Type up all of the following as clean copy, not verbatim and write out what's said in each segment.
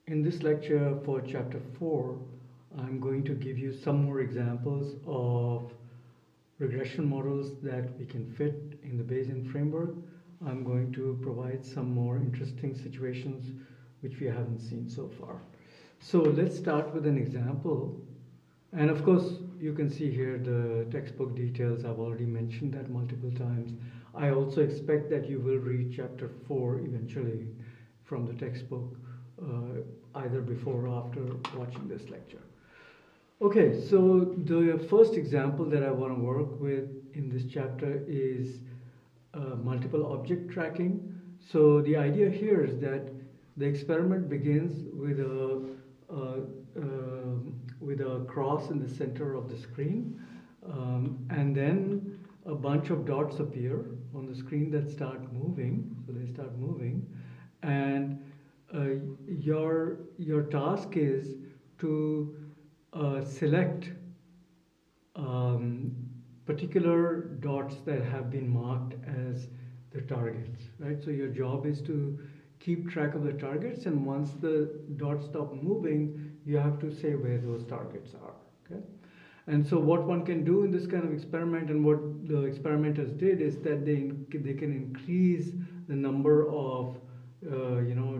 In this lecture for chapter 4, I'm going to give you some more examples of regression models that we can fit in the Bayesian framework. I'm going to provide some more interesting situations which we haven't seen so far. So let's start with an example. And of course, you can see here the textbook details. I've already mentioned that multiple times. I also expect that you will read chapter 4 eventually from the textbook, either before or after watching this lecture. Okay, so the first example that I want to work with in this chapter is multiple object tracking. So the idea here is that the experiment begins uh, with a cross in the center of the screen, and then a bunch of dots appear on the screen that start moving. So they start moving, and uh, your task is to select um, particular dots that have been marked as the targets, right? So your job is to keep track of the targets, and once the dots stop moving, you have to say where those targets are, okay? And so what one can do in this kind of experiment, and what the experimenters did, is that they can increase the number of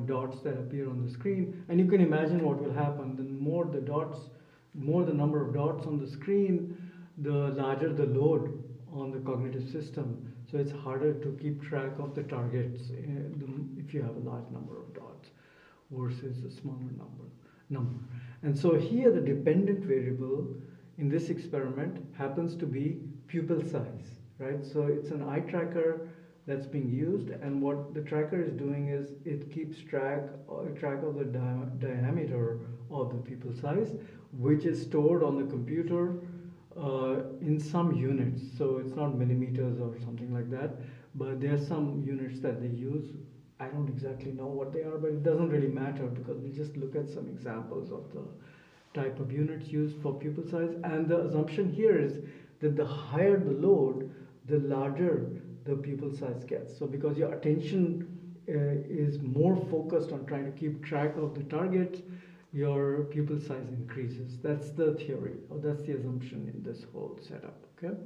dots that appear on the screen, and you can imagine what will happen. The more the number of dots on the screen, the larger the load on the cognitive system. So it's harder to keep track of the targets if you have a large number of dots versus a smaller number. And so here the dependent variable in this experiment happens to be pupil size, right? So it's an eye tracker that's being used, and what the tracker is doing is it keeps track of the diameter of the pupil size, which is stored on the computer in some units. So it's not millimeters or something like that, but there are some units that they use. I don't exactly know what they are, but it doesn't really matter because we'll just look at some examples of the type of units used for pupil size. And the assumption here is that the higher the load, the larger the pupil size gets. So because your attention is more focused on trying to keep track of the target, your pupil size increases. That's the theory, or that's the assumption in this whole setup, okay?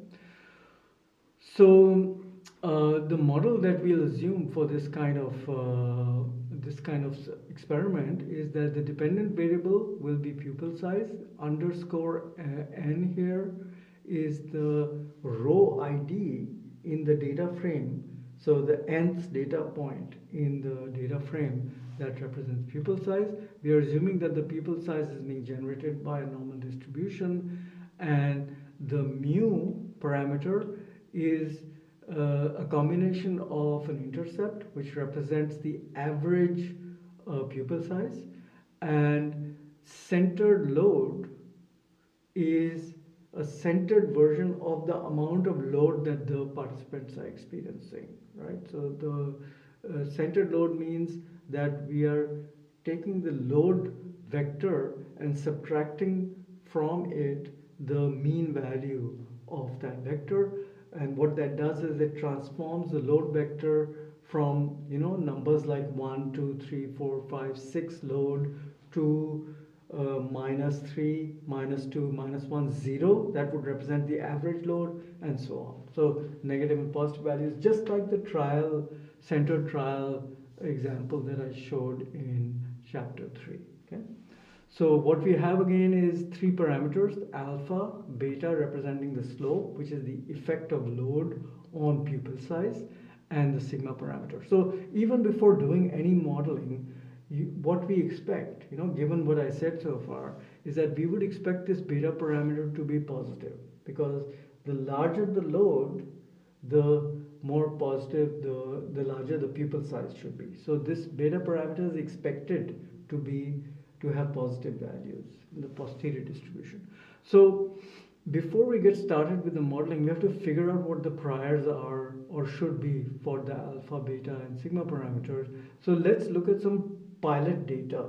So the model that we'll assume for this kind of experiment is that the dependent variable will be pupil size. Underscore n here is the row ID in the data frame. So the nth data point in the data frame that represents pupil size. We are assuming that the pupil size is being generated by a normal distribution, and the mu parameter is a combination of an intercept, which represents the average pupil size, and centered load is a centered version of the amount of load that the participants are experiencing, right? So the centered load means that we are taking the load vector and subtracting from it the mean value of that vector. And what that does is it transforms the load vector from numbers like 1, 2, 3, 4, 5, 6 load to -3, -2, -1, 0. That would represent the average load, and so on. So negative and positive values, just like the centered trial example that I showed in chapter 3. Okay. So what we have again is three parameters: alpha, beta representing the slope, which is the effect of load on pupil size, and the sigma parameter. So even before doing any modeling, what we expect, given what I said so far, is that we would expect this beta parameter to be positive, because the larger the load, the more positive, the larger the pupil size should be. So this beta parameter is expected to have positive values in the posterior distribution. So before we get started with the modeling, we have to figure out what the priors are or should be for the alpha, beta, and sigma parameters. So let's look at some pilot data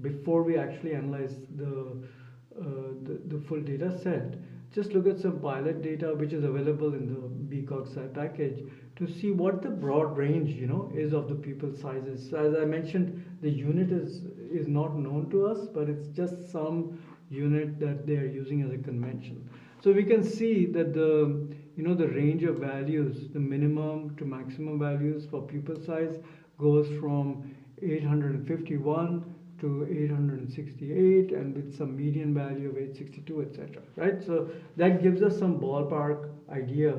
before we actually analyze the full data set. Just look at some pilot data which is available in the BCOG package, to see what the broad range, is of the pupil sizes. So as I mentioned, the unit is not known to us, but it's just some unit that they are using as a convention. So we can see that the range of values, the minimum to maximum values for pupil size goes from 851 to 868, and with some median value of 862, etc. Right? So that gives us some ballpark idea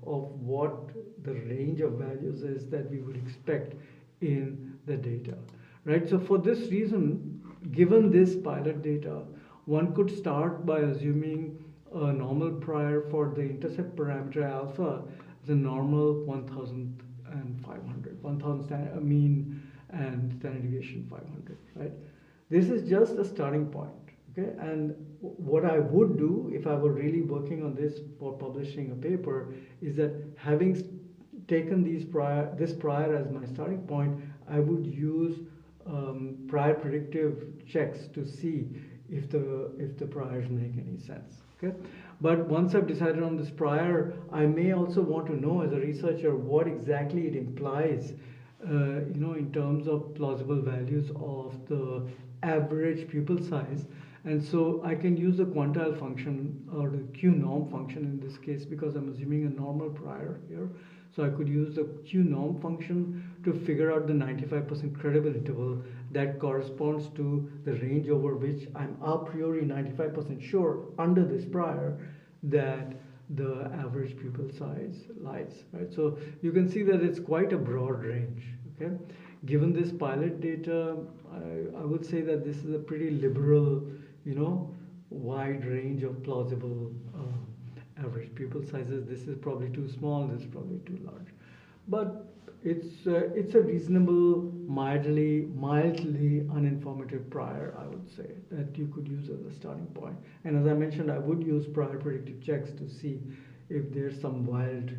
of what the range of values is that we would expect in the data. Right? So for this reason, given this pilot data, one could start by assuming a normal prior for the intercept parameter alpha is a normal 1500, 1000 mean and standard deviation 500, right? This is just a starting point, okay? And what I would do if I were really working on this for publishing a paper is that having taken this prior as my starting point, I would use prior predictive checks to see if the priors make any sense. Okay, but once I've decided on this prior, I may also want to know as a researcher what exactly it implies, in terms of plausible values of the average pupil size. And so I can use the quantile function or the Q norm function in this case because I'm assuming a normal prior here. So I could use the Q norm function to figure out the 95% credible interval that corresponds to the range over which I'm a priori 95% sure under this prior that the average pupil size lies, right? So you can see that it's quite a broad range, okay? Given this pilot data, I would say that this is a pretty liberal, wide range of plausible average pupil sizes. This is probably too small, this is probably too large. But it's a reasonable, mildly uninformative prior, I would say, that you could use as a starting point. And as I mentioned, I would use prior predictive checks to see if there's some wild,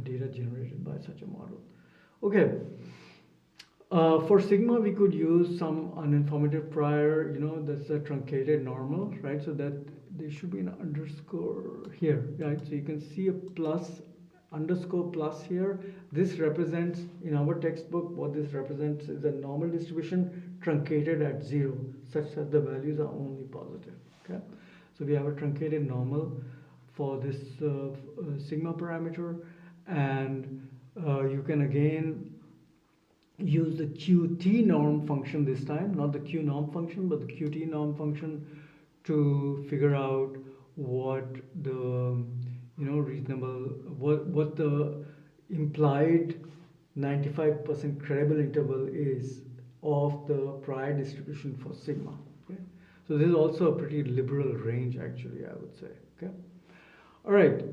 data generated by such a model. Okay. For sigma, we could use some uninformative prior, that's a truncated normal, right? So that there should be an underscore here, right? So you can see a plus, underscore plus here. This represents, in our textbook, what this represents is a normal distribution truncated at 0, such that the values are only positive, okay? So we have a truncated normal for this sigma parameter, and you can again use the qt norm function this time, not the q norm function, but the qt norm function to figure out what the reasonable, what the implied 95% credible interval is of the prior distribution for sigma. Okay? So this is also a pretty liberal range, actually, I would say. Okay. All right.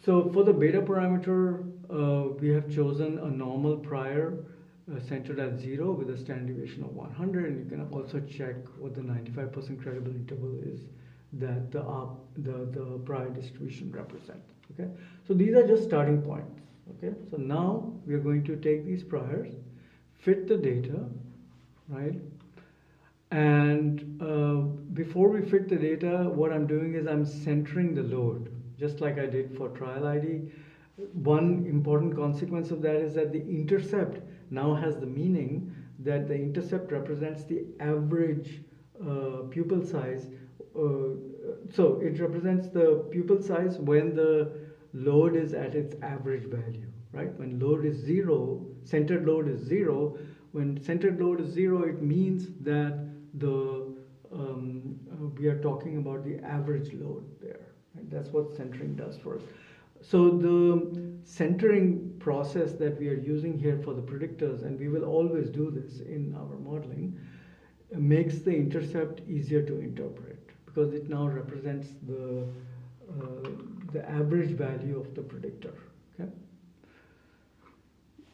So for the beta parameter, we have chosen a normal prior centered at 0 with a standard deviation of 100, and you can also check what the 95% credible interval is that the prior distribution represents. Okay, so these are just starting points. Okay, so now we are going to take these priors, fit the data, right? And before we fit the data, what I'm doing is I'm centering the load, just like I did for trial ID. One important consequence of that is that the intercept now has the meaning that the intercept represents the average pupil size. So it represents the pupil size when the load is at its average value, right? When load is 0, centered load is 0. When centered load is 0, it means that we are talking about the average load there. Right? That's what centering does for us. So the centering process that we are using here for the predictors, and we will always do this in our modeling, makes the intercept easier to interpret because it now represents the average value of the predictor. Okay?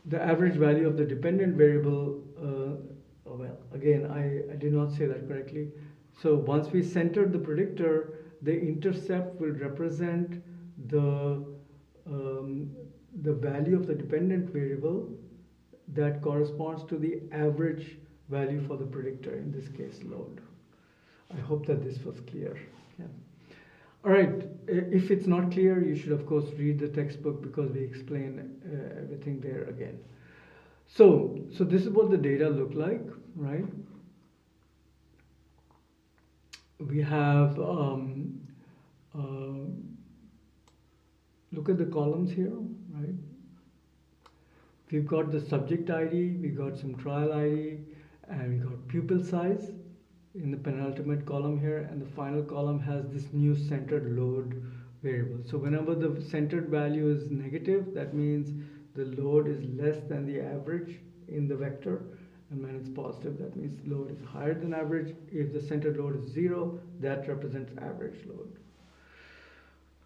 The average value of the dependent variable, well, again, I did not say that correctly. So once we center the predictor, the intercept will represent the value of the dependent variable that corresponds to the average value for the predictor, in this case load. I hope that this was clear. Yeah. All right, if it's not clear, you should of course read the textbook because we explain everything there again. So this is what the data look like, right? We have, uh, look at the columns here, right? We've got the subject ID, we got some trial ID, and we got pupil size in the penultimate column here, and the final column has this new centered load variable. So whenever the centered value is negative, that means the load is less than the average in the vector, and when it's positive, that means load is higher than average. If the centered load is 0, that represents average load.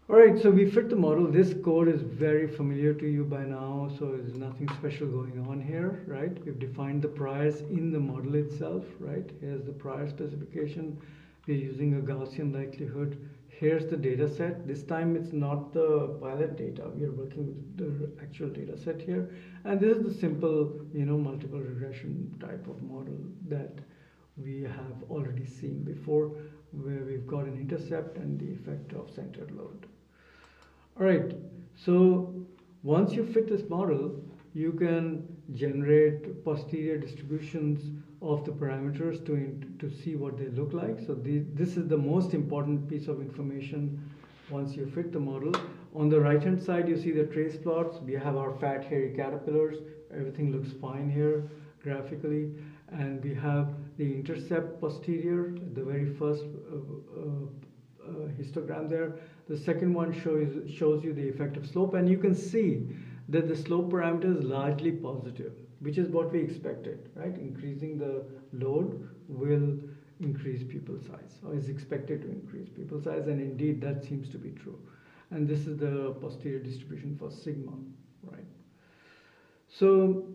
All right, so we fit the model. This code is very familiar to you by now, so there's nothing special going on here, right? We've defined the priors in the model itself, right? Here's the prior specification. We're using a Gaussian likelihood. Here's the data set. This time it's not the pilot data. We are working with the actual data set here. And this is the simple, multiple regression type of model that we have already seen before, where we've got an intercept and the effect of centered load. All right, so once you fit this model, you can generate posterior distributions of the parameters to see what they look like. So this is the most important piece of information once you fit the model. On the right hand side, you see the trace plots. We have our fat hairy caterpillars. Everything looks fine here graphically. And we have the intercept posterior, the very first histogram there. The second one shows you the effective slope, and you can see that the slope parameter is largely positive, which is what we expected, right? Increasing the load will increase pupil size, or is expected to increase pupil size, and indeed that seems to be true. And this is the posterior distribution for sigma, right? So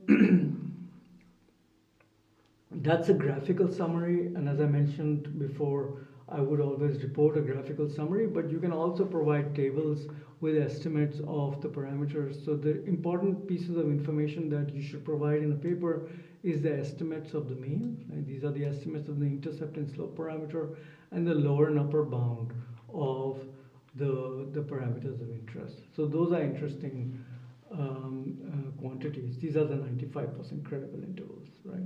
that's a graphical summary, and as I mentioned before, I would always report a graphical summary, but you can also provide tables with estimates of the parameters. So the important pieces of information that you should provide in a paper is the estimates of the mean. Right? These are the estimates of the intercept and slope parameter, and the lower and upper bound of the parameters of interest. So those are interesting quantities. These are the 95% credible intervals, right?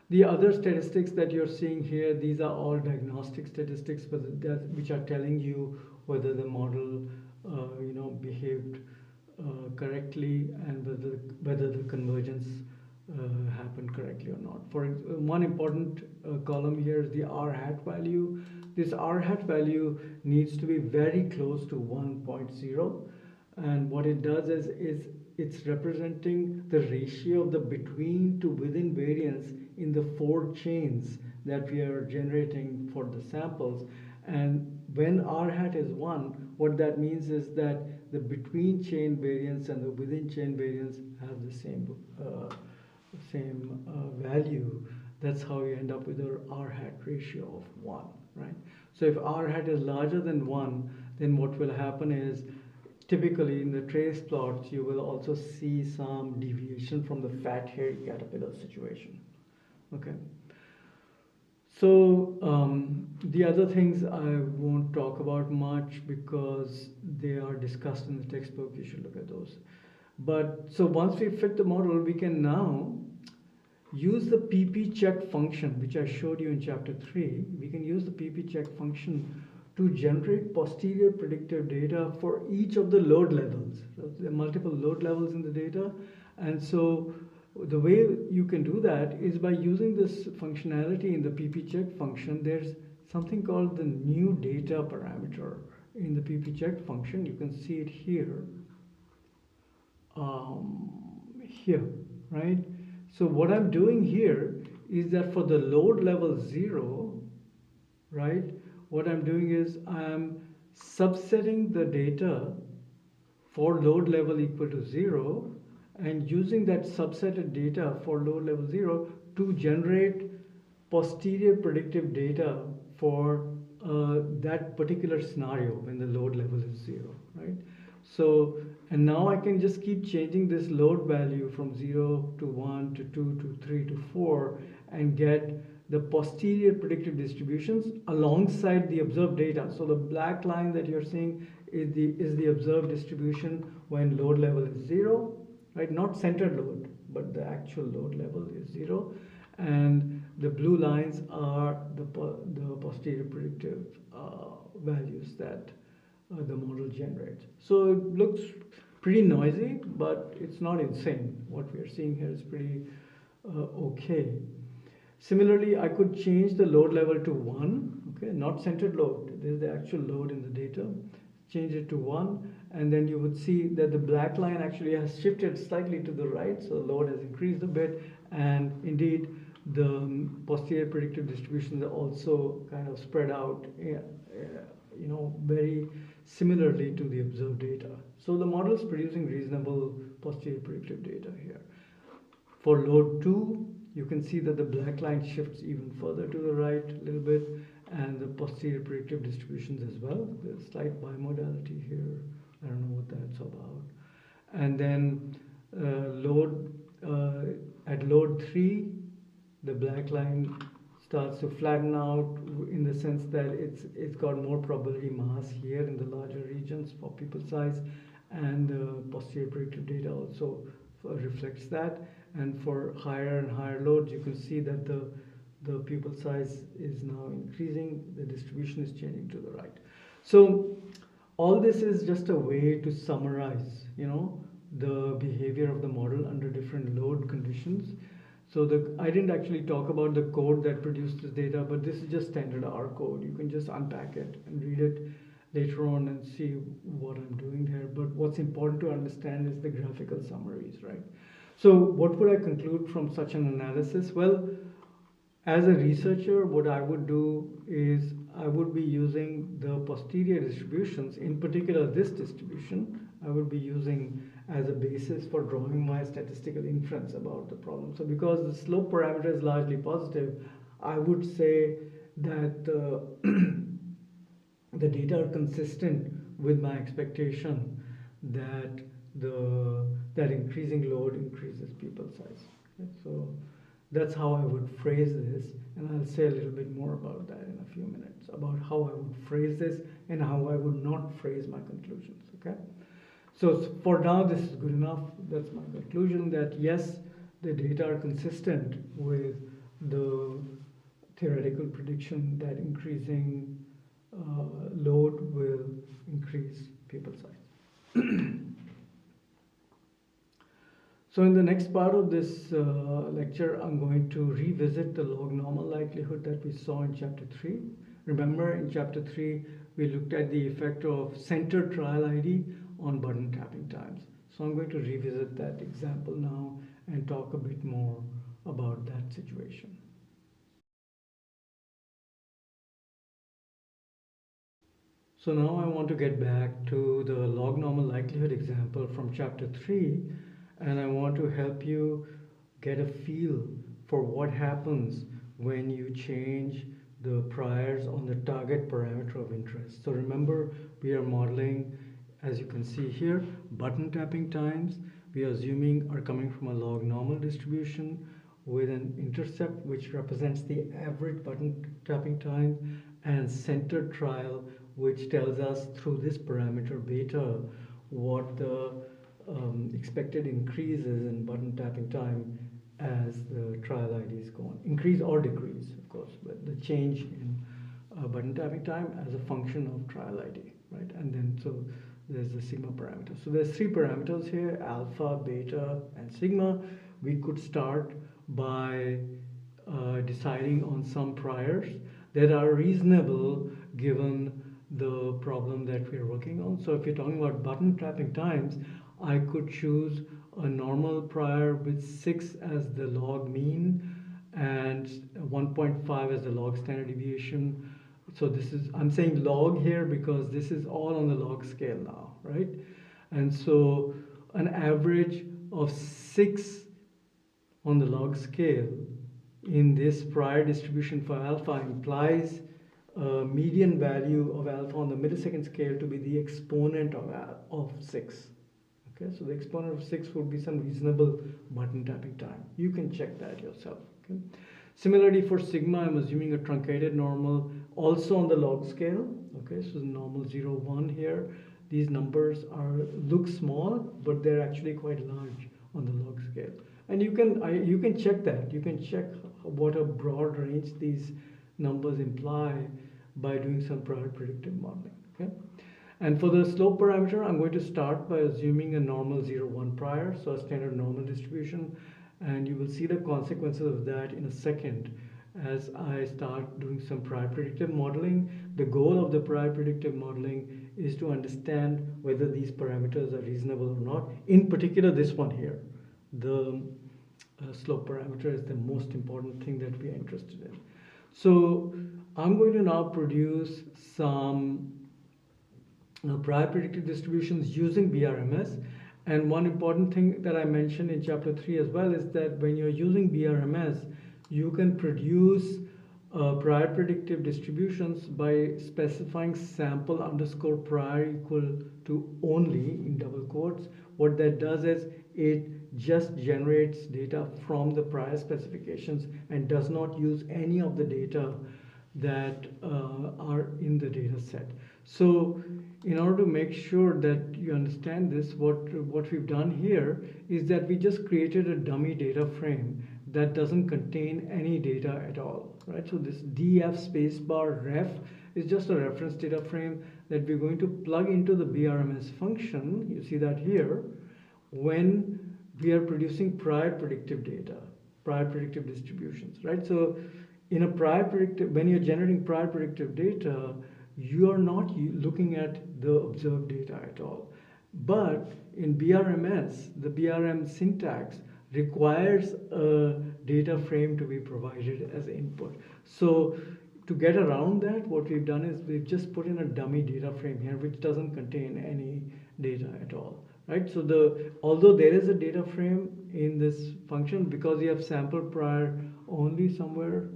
The other statistics that you're seeing here, these are all diagnostic statistics, which are telling you whether the model, behaved correctly, and whether the convergence happened correctly or not. For one important column here is the R hat value. This R hat value needs to be very close to 1.0, and what it does is it's representing the ratio of the between to within variance in the 4 chains that we are generating for the samples. And when R hat is 1, what that means is that the between chain variance and the within chain variance have the same value. That's how you end up with an R hat ratio of 1, right? So if R hat is larger than 1, then what will happen is, typically in the trace plots, you will also see some deviation from the fat hairy caterpillar situation. Okay. So the other things I won't talk about much because they are discussed in the textbook. You should look at those. But so once we fit the model, we can now use the pp check function, which I showed you in chapter 3. We can use the pp check function to generate posterior predictive data for each of the load levels. So there are multiple load levels in the data, and so the way you can do that is by using this functionality in the pp check function. There's something called the new data parameter in the pp check function. You can see it here, right? So what I'm doing here is that for the load level 0, right, what I'm doing is I'm subsetting the data for load level equal to 0, and using that subsetted data for load level 0 to generate posterior predictive data for that particular scenario when the load level is 0, right? So, and now I can just keep changing this load value from 0 to 1 to 2 to 3 to 4 and get the posterior predictive distributions alongside the observed data. So the black line that you're seeing is the observed distribution when load level is 0, right? Not centered load, but the actual load level is 0. And the blue lines are the posterior predictive values that the model generates. So it looks pretty noisy, but it's not insane. What we are seeing here is pretty okay. Similarly, I could change the load level to 1, okay, not centered load. This is the actual load in the data. Change it to 1, and then you would see that the black line actually has shifted slightly to the right, so the load has increased a bit, and indeed the posterior predictive distributions are also kind of spread out, very similarly to the observed data. So the model is producing reasonable posterior predictive data here. For load 2, you can see that the black line shifts even further to the right a little bit, and the posterior predictive distributions as well. There's slight bimodality here. I don't know what that's about. And then at load 3, the black line starts to flatten out in the sense that it's got more probability mass here in the larger regions for pupil size, and the posterior predictive data also reflects that. And for higher and higher loads, you can see that the pupil size is now increasing, the distribution is changing to the right. So all this is just a way to summarize, the behavior of the model under different load conditions. So I didn't actually talk about the code that produced this data, but this is just standard R code. You can just unpack it and read it later on and see what I'm doing here. But what's important to understand is the graphical summaries, right? So what would I conclude from such an analysis? Well, as a researcher, what I would do is I would be using the posterior distributions, in particular this distribution, I would be using as a basis for drawing my statistical inference about the problem. So because the slope parameter is largely positive, I would say that the data are consistent with my expectation that that increasing load increases pupil size. Okay? So that's how I would phrase this, and I'll say a little bit more about that in a few minutes, about how I would phrase this and how I would not phrase my conclusions. Okay. So for now, this is good enough. That's my conclusion, that yes, the data are consistent with the theoretical prediction that increasing load will increase pupil size. So in the next part of this lecture, I'm going to revisit the log normal likelihood that we saw in chapter 3. Remember, in chapter 3, we looked at the effect of centered trial ID on button tapping times. So I'm going to revisit that example now and talk a bit more about that situation. So now I want to get back to the log normal likelihood example from chapter 3, and I want to help you get a feel for what happens when you change the priors on the target parameter of interest. So remember, we are modeling, as you can see here, button tapping times. We are assuming are coming from a log normal distribution with an intercept which represents the average button tapping time, and centered trial, which tells us through this parameter beta what the expected increase is in button tapping time as the trial IDs go on. Increase or decrease, of course, but the change in button tapping time as a function of trial ID, right? And then so there's the sigma parameter. So there's 3 parameters here, alpha, beta, and sigma. We could start by deciding on some priors that are reasonable given the problem that we're working on. So if you're talking about button tapping times, I could choose a normal prior with 6 as the log mean and 1.5 as the log standard deviation. So this is, I'm saying log here because this is all on the log scale now, right? And so an average of 6 on the log scale in this prior distribution for alpha implies a median value of alpha on the millisecond scale to be the exponent of 6. Okay, so the exponent of 6 would be some reasonable button tapping time. You can check that yourself. Okay? Similarly, for sigma, I'm assuming a truncated normal also on the log scale. Okay, so normal 0, 1 here. These numbers look small, but they're actually quite large on the log scale. And you can check that. You can check what a broad range these numbers imply by doing some prior predictive modeling. Okay. And for the slope parameter, I'm going to start by assuming a normal 0, 1 prior, so a standard normal distribution. And you will see the consequences of that in a second as I start doing some prior predictive modeling. The goal of the prior predictive modeling is to understand whether these parameters are reasonable or not. In particular, this one here, the slope parameter is the most important thing that we are interested in. So I'm going to now produce some prior predictive distributions using BRMS. And one important thing that I mentioned in chapter 3 as well is that when you're using BRMS, you can produce prior predictive distributions by specifying sample underscore prior equal to only in double quotes. What that does is it just generates data from the prior specifications and does not use any of the data that are in the data set. So in order to make sure that you understand this, what we've done here is that we just created a dummy data frame that doesn't contain any data at all, right? So this df spacebar ref is just a reference data frame that we're going to plug into the BRMS function. You see that here when we are producing prior predictive data, prior predictive distributions, right? So in a prior predictive, when you're generating prior predictive data, you are not looking at the observed data at all. But in BRMS, the BRM syntax requires a data frame to be provided as input. So to get around that, what we've done is we've just put in a dummy data frame here, which doesn't contain any data at all, right? So although there is a data frame in this function, because you have sample prior only somewhere,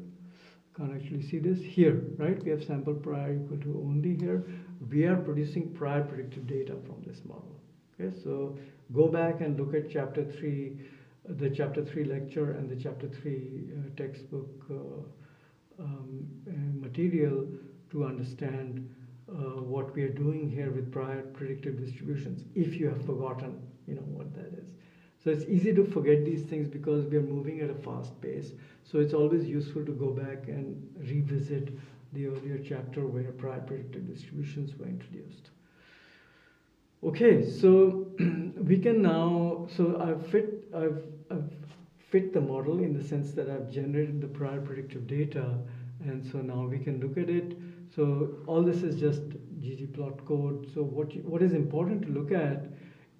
can't actually see this here, right? We have sample prior equal to only here. We are producing prior predictive data from this model. Okay, so go back and look at chapter 3, the chapter 3 lecture and the chapter 3 textbook material to understand what we are doing here with prior predictive distributions, if you have forgotten, what that is. So it's easy to forget these things because we are moving at a fast pace. So it's always useful to go back and revisit the earlier chapter where prior predictive distributions were introduced. Okay, so we can now, so I've fit the model in the sense that I've generated the prior predictive data, and so now we can look at it. So all this is just ggplot code. So what is important to look at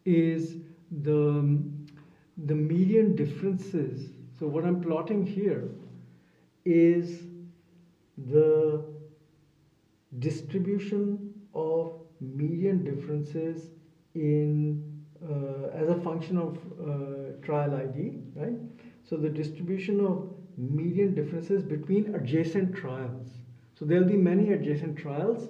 is the median differences. So what I'm plotting here is the distribution of median differences in as a function of trial ID, right? So the distribution of median differences between adjacent trials. So there'll be many adjacent trials,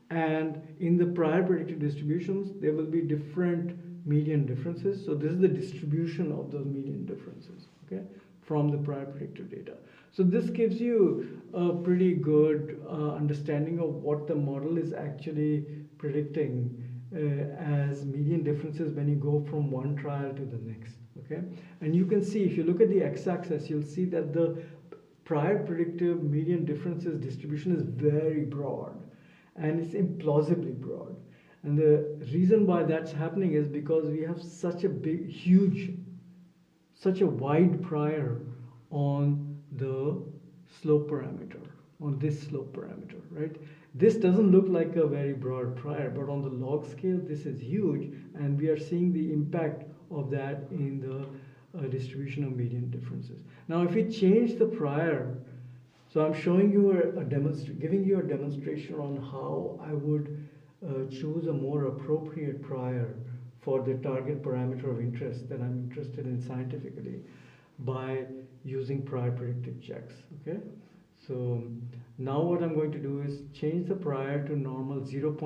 and in the prior predictive distributions, there will be different median differences. So this is the distribution of those median differences, okay, from the prior predictive data. So this gives you a pretty good understanding of what the model is actually predicting as median differences when you go from one trial to the next, okay? And you can see, if you look at the x-axis, you'll see that the prior predictive median differences distribution is very broad, and it's implausibly broad. And the reason why that's happening is because we have such a such a wide prior on the slope parameter, on this slope parameter, right? This doesn't look like a very broad prior, but on the log scale, this is huge, and we are seeing the impact of that in the distribution of median differences. Now, if we change the prior, so I'm showing you giving you a demonstration on how I would choose a more appropriate prior for the target parameter of interest that I'm interested in scientifically by using prior predictive checks, okay? So now what I'm going to do is change the prior to normal 0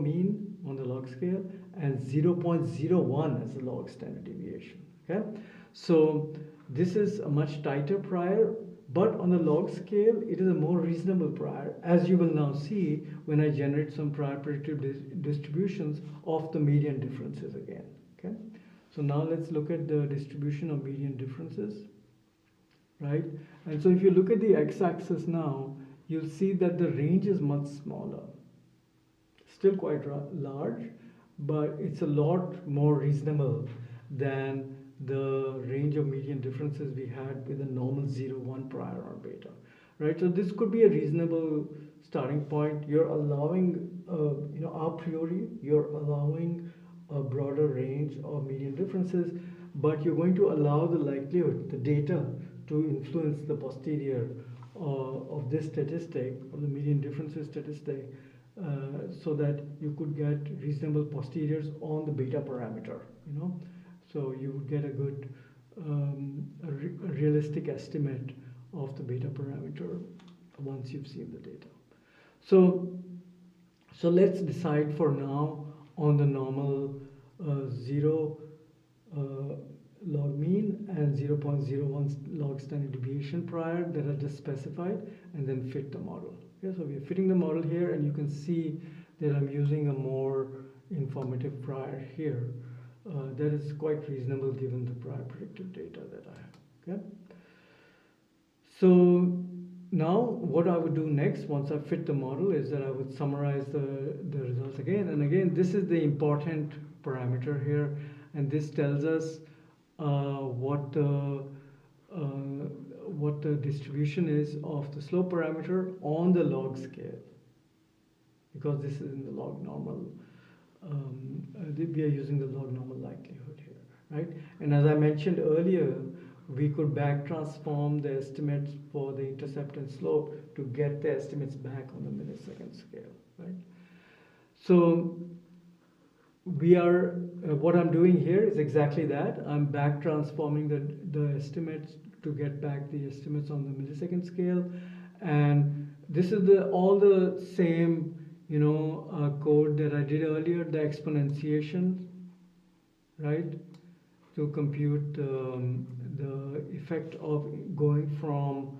mean on the log scale and 0.01 as the log standard deviation, okay? So this is a much tighter prior, but on the log scale, it is a more reasonable prior, as you will now see when I generate some prior predictive distributions of the median differences again. Okay, so now let's look at the distribution of median differences, right? And so if you look at the x-axis now, you'll see that the range is much smaller, still quite large, but it's a lot more reasonable than the range of median differences we had with a normal 0, 1 prior on beta, right? So this could be a reasonable starting point. You're allowing, a priori, you're allowing a broader range of median differences, but you're going to allow the likelihood, the data, to influence the posterior of this statistic, of the median differences statistic, so that you could get reasonable posteriors on the beta parameter, so you would get a good, a realistic estimate of the beta parameter once you've seen the data. So let's decide for now on the normal 0 log mean and 0.01 log standard deviation prior that I just specified, and then fit the model. Okay, so we're fitting the model here, and you can see that I'm using a more informative prior here. That is quite reasonable given the prior predictive data that I have. Okay. So now what I would do next once I fit the model is that I would summarize the results again. And again, this is the important parameter here, and this tells us what the distribution is of the slope parameter on the log scale, because this is in the log normal. We are using the log normal likelihood here, right? And as I mentioned earlier, we could back transform the estimates for the intercept and slope to get the estimates back on the millisecond scale, right? So we are, what I'm doing here is exactly that. I'm back transforming the estimates to get back the estimates on the millisecond scale. And this is all the same, code that I did earlier, the exponentiation, right? To compute the effect of going from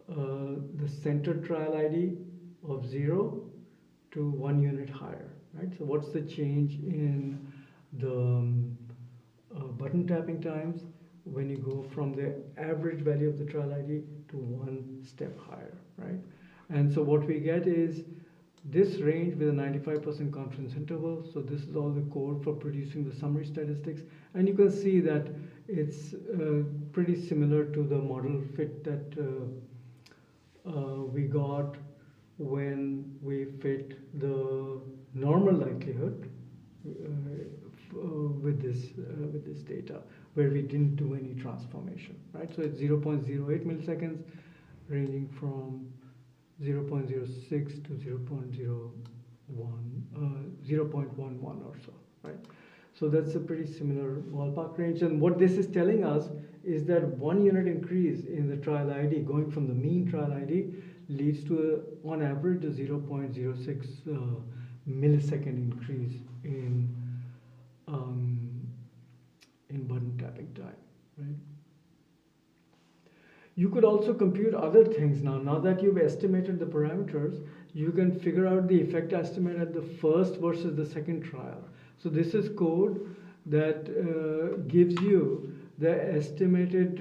the center trial ID of 0 to 1 unit higher, right? So what's the change in the button tapping times when you go from the average value of the trial ID to 1 step higher, right? And so what we get is this range with a 95% confidence interval. So this is all the code for producing the summary statistics. And you can see that it's pretty similar to the model fit that we got when we fit the normal likelihood with this data, where we didn't do any transformation, right? So it's 0.08 milliseconds, ranging from 0.06 to 0.11 or so, right? So that's a pretty similar ballpark range. And what this is telling us is that 1 unit increase in the trial ID, going from the mean trial ID, leads to, on average, a 0.06 millisecond increase in button tapping time, right? You could also compute other things now. Now that you've estimated the parameters, you can figure out the effect estimate at the first versus the second trial. So this is code that gives you the estimated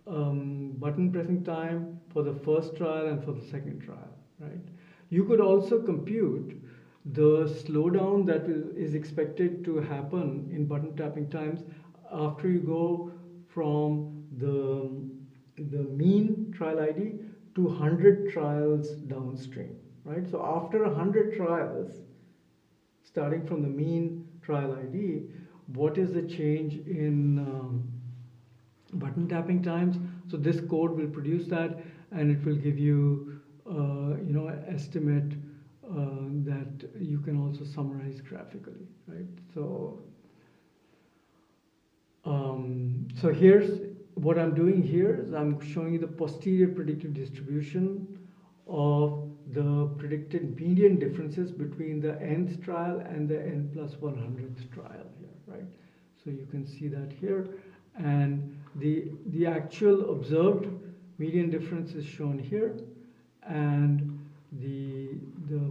button pressing time for the first trial and for the second trial, right? You could also compute the slowdown that is expected to happen in button tapping times after you go from the mean trial ID to 100 trials downstream, right? So after 100 trials, starting from the mean trial ID, what is the change in button tapping times? So this code will produce that, and it will give you, an estimate that you can also summarize graphically, right? So, so here's what I'm doing here is I'm showing you the posterior predictive distribution of the predicted median differences between the nth trial and the n plus 100th trial here, right? So you can see that here, and the actual observed median difference is shown here, and the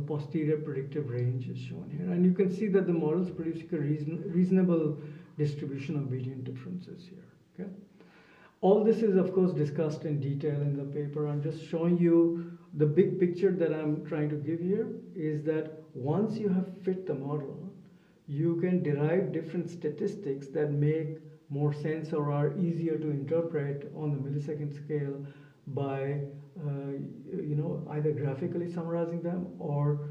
posterior predictive range is shown here. And you can see that the models produce a reasonable distribution of median differences here. Okay. All this is of course discussed in detail in the paper. I'm just showing you the big picture that I'm trying to give here is that once you have fit the model, you can derive different statistics that make more sense or are easier to interpret on the millisecond scale by either graphically summarizing them or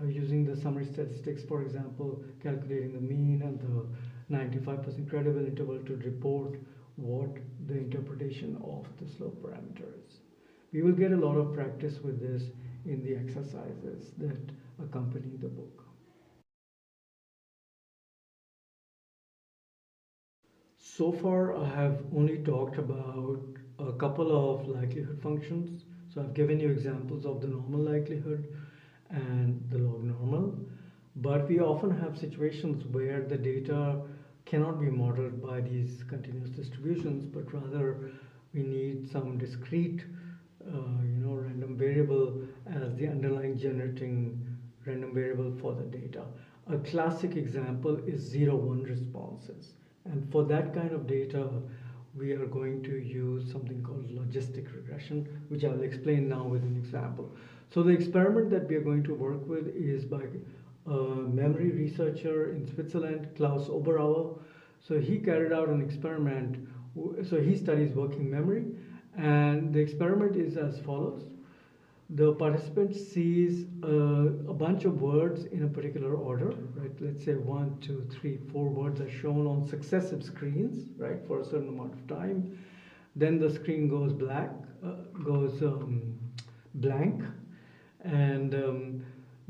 using the summary statistics, for example, calculating the mean and the 95% credible interval to report what the interpretation of the slope parameter is. We will get a lot of practice with this in the exercises that accompany the book. So far, I have only talked about a couple of likelihood functions. So I've given you examples of the normal likelihood and the log normal. But we often have situations where the data cannot be modeled by these continuous distributions, but rather we need some discrete, random variable as the underlying generating random variable for the data. A classic example is 0-1 responses. And for that kind of data, we are going to use something called logistic regression, which I'll explain now with an example. So the experiment that we are going to work with is by a memory researcher in Switzerland, Klaus Oberauer. So he carried out an experiment. So he studies working memory, and the experiment is as follows. The participant sees a bunch of words in a particular order, right? Let's say 1, 2, 3, 4 words are shown on successive screens, right, for a certain amount of time. Then the screen goes blank, and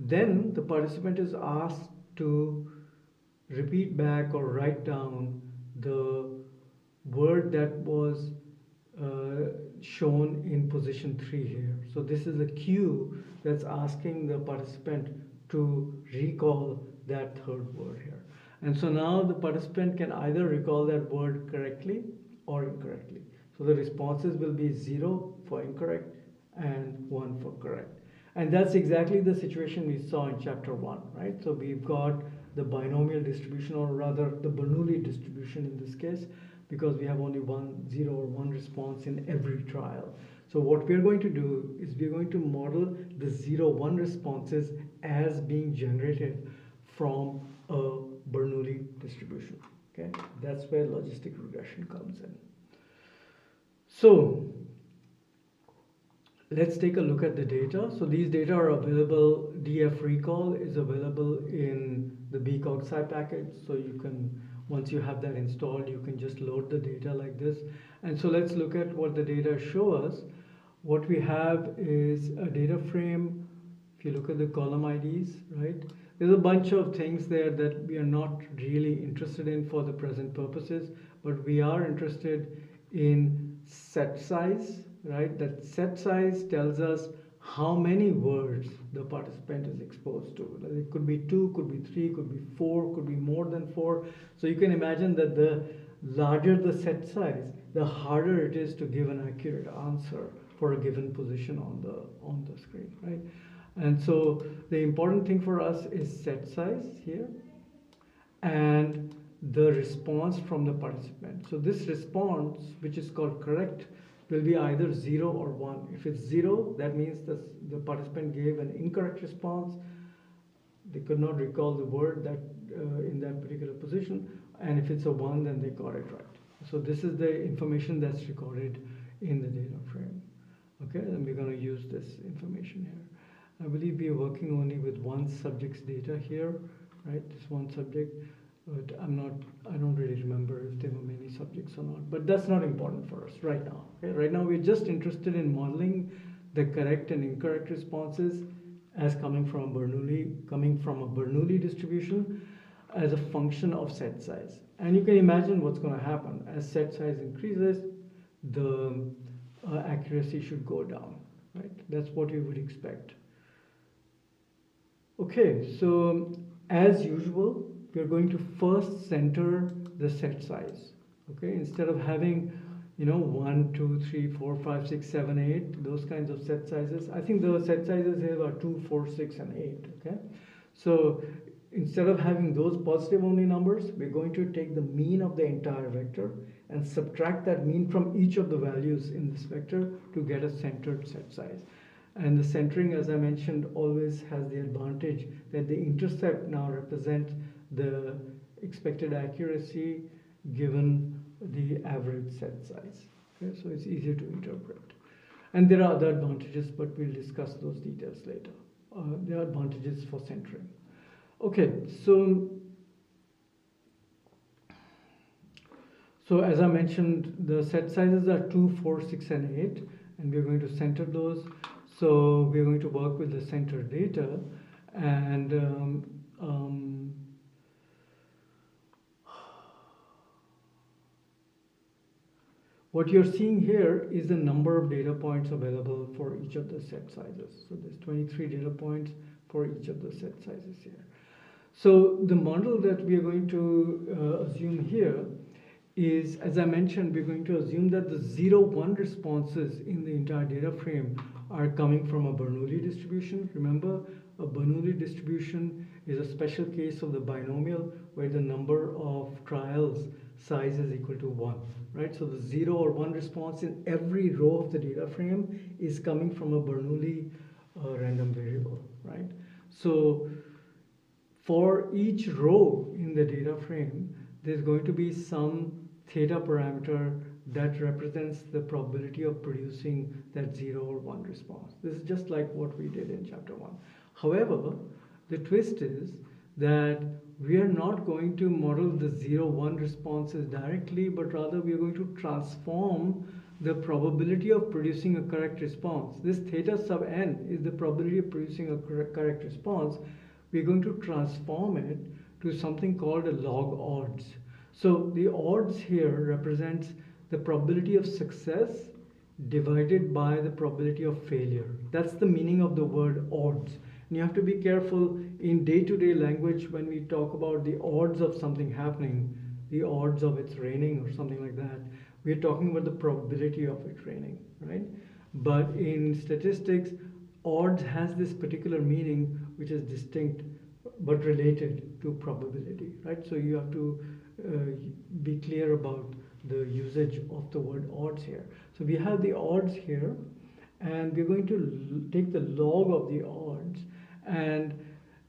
then the participant is asked to repeat back or write down the word that was shown in position 3 here. So this is a cue that's asking the participant to recall that third word here. And so now the participant can either recall that word correctly or incorrectly. So the responses will be 0 for incorrect and 1 for correct. And that's exactly the situation we saw in chapter 1, right? So we've got the binomial distribution, or rather the Bernoulli distribution in this case, because we have only 0 or 1 response in every trial. So what we're going to do is we're going to model the 0-1 responses as being generated from a Bernoulli distribution. Okay, that's where logistic regression comes in. So let's take a look at the data. So these data are available. DF recall is available in the bcog-sci package. So you can, once you have that installed, you can just load the data like this. And so let's look at what the data show us. What we have is a data frame. If you look at the column IDs, right? There's a bunch of things there that we are not really interested in for the present purposes, but we are interested in set size, right? That set size tells us how many words the participant is exposed to. It could be 2, could be 3, could be 4, could be more than 4. So you can imagine that the larger the set size, the harder it is to give an accurate answer for a given position on the screen, right? And so the important thing for us is set size here and the response from the participant. So this response, which is called correct, will be either 0 or 1. If it's 0, that means that the participant gave an incorrect response. They could not recall the word that in that particular position. And if it's a 1, then they got it right. So this is the information that's recorded in the data frame. Okay, and we're going to use this information here. I believe we are working only with one subject's data here, right? This one subject, but I don't really remember if there were many subjects or not, but that's not important for us right now. Okay? Right now we're just interested in modeling the correct and incorrect responses as coming from a Bernoulli distribution as a function of set size. And you can imagine what's going to happen. As set size increases, the accuracy should go down, right? That's what you would expect. Okay, so as usual, we're going to first center the set size. Okay, instead of having 1, 2, 3, 4, 5, 6, 7, 8, those kinds of set sizes. I think the set sizes here are 2, 4, 6, and 8. Okay, so instead of having those positive only numbers, we're going to take the mean of the entire vector and subtract that mean from each of the values in this vector to get a centered set size. And the centering, as I mentioned, always has the advantage that the intercept now represents the expected accuracy given the average set size. Okay, so it's easier to interpret. And there are other advantages, but we'll discuss those details later. There are advantages for centering. Okay, so as I mentioned, the set sizes are 2, 4, 6, and 8, and we're going to center those. So we're going to work with the center data, and what you're seeing here is the number of data points available for each of the set sizes. So there's 23 data points for each of the set sizes here. So the model that we are going to assume here is, as I mentioned, we're going to assume that the 0, 1 responses in the entire data frame are coming from a Bernoulli distribution. Remember, a Bernoulli distribution is a special case of the binomial where the number of trials size is equal to 1, right? So the 0 or 1 response in every row of the data frame is coming from a Bernoulli random variable, right? So for each row in the data frame, there's going to be some theta parameter that represents the probability of producing that 0 or 1 response. This is just like what we did in chapter 1. However, the twist is that we are not going to model the 0, 1 responses directly, but rather we are going to transform the probability of producing a correct response. This theta sub n is the probability of producing a correct response. We're going to transform it to something called a log odds. So the odds here represents the probability of success divided by the probability of failure. That's the meaning of the word odds. And you have to be careful in day-to-day language when we talk about the odds of something happening, the odds of it's raining or something like that. We're talking about the probability of it raining, right? But in statistics, odds has this particular meaning which is distinct but related to probability, right? So you have to be clear about the usage of the word odds here. So we have the odds here, and we're going to take the log of the odds, and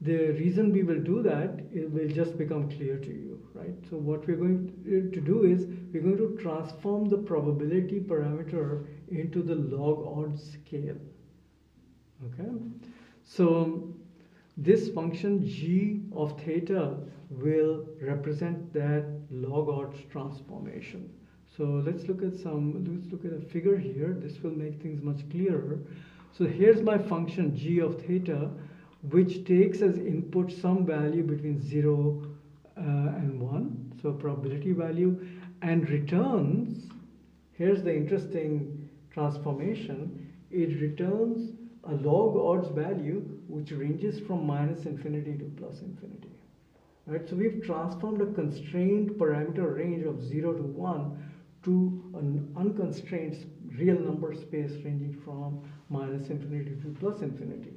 the reason we will do that, it will just become clear to you, right? So what we're going to do is we're going to transform the probability parameter into the log odds scale. Okay, so this function g of theta will represent that log odds transformation. So let's look at a figure here. This will make things much clearer. So here's my function g of theta, which takes as input some value between 0 and 1, so probability value, and returns, here's the interesting transformation, it returns a log odds value which ranges from -infinity to +infinity. Right? So we've transformed a constrained parameter range of 0 to 1 to an unconstrained real number space ranging from -infinity to +infinity.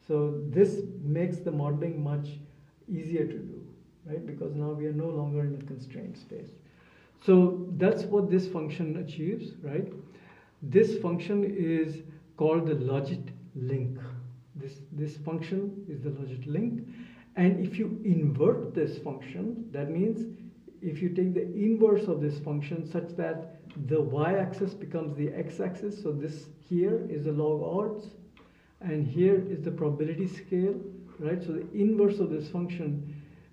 So this makes the modeling much easier to do, right? Because now we are no longer in a constrained space. So that's what this function achieves, right? This function is called the logit link. This function is the logit link. And if you invert this function, that means if you take the inverse of this function such that the y-axis becomes the x-axis, so this here is the log odds, and here is the probability scale, right? So the inverse of this function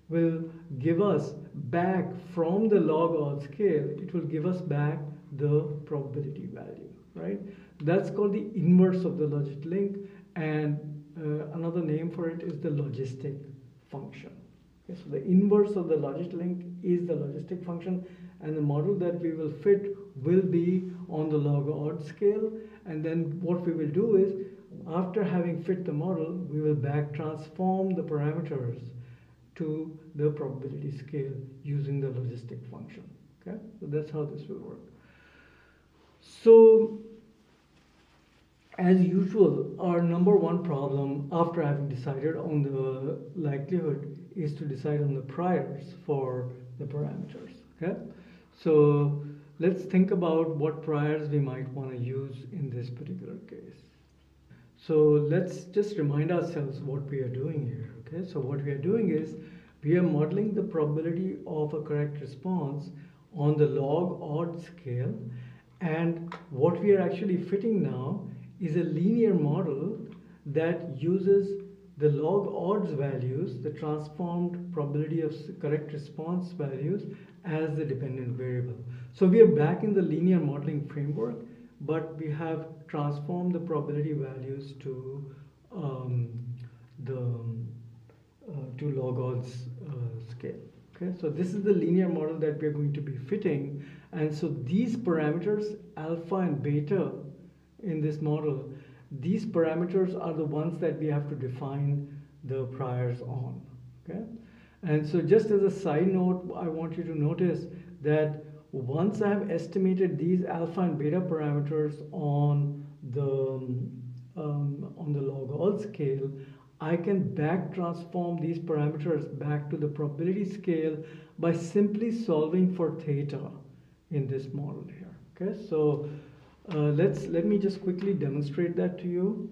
will give us back from the log odds scale, it will give us back the probability value, right? That's called the inverse of the logit link, and another name for it is the logistic function. Okay, so the inverse of the logit link is the logistic function, and the model that we will fit will be on the log odds scale. And then what we will do is, after having fit the model, we will back transform the parameters to the probability scale using the logistic function. Okay, so that's how this will work. So as usual, our number one problem after having decided on the likelihood is to decide on the priors for the parameters. Okay, so let's think about what priors we might want to use in this particular case. So let's just remind ourselves what we are doing here. Okay, so what we are doing is we are modeling the probability of a correct response on the log odd scale, and what we are actually fitting now is a linear model that uses the log odds values, the transformed probability of correct response values, as the dependent variable. So we are back in the linear modeling framework, but we have transformed the probability values um, the to log odds scale. Okay, so this is the linear model that we're going to be fitting, and so these parameters alpha and beta in this model, these parameters are the ones that we have to define the priors on. Okay, and so just as a side note, I want you to notice that once I have estimated these alpha and beta parameters on the log odd scale, I can back transform these parameters back to the probability scale by simply solving for theta in this model here. Okay, so let me just quickly demonstrate that to you.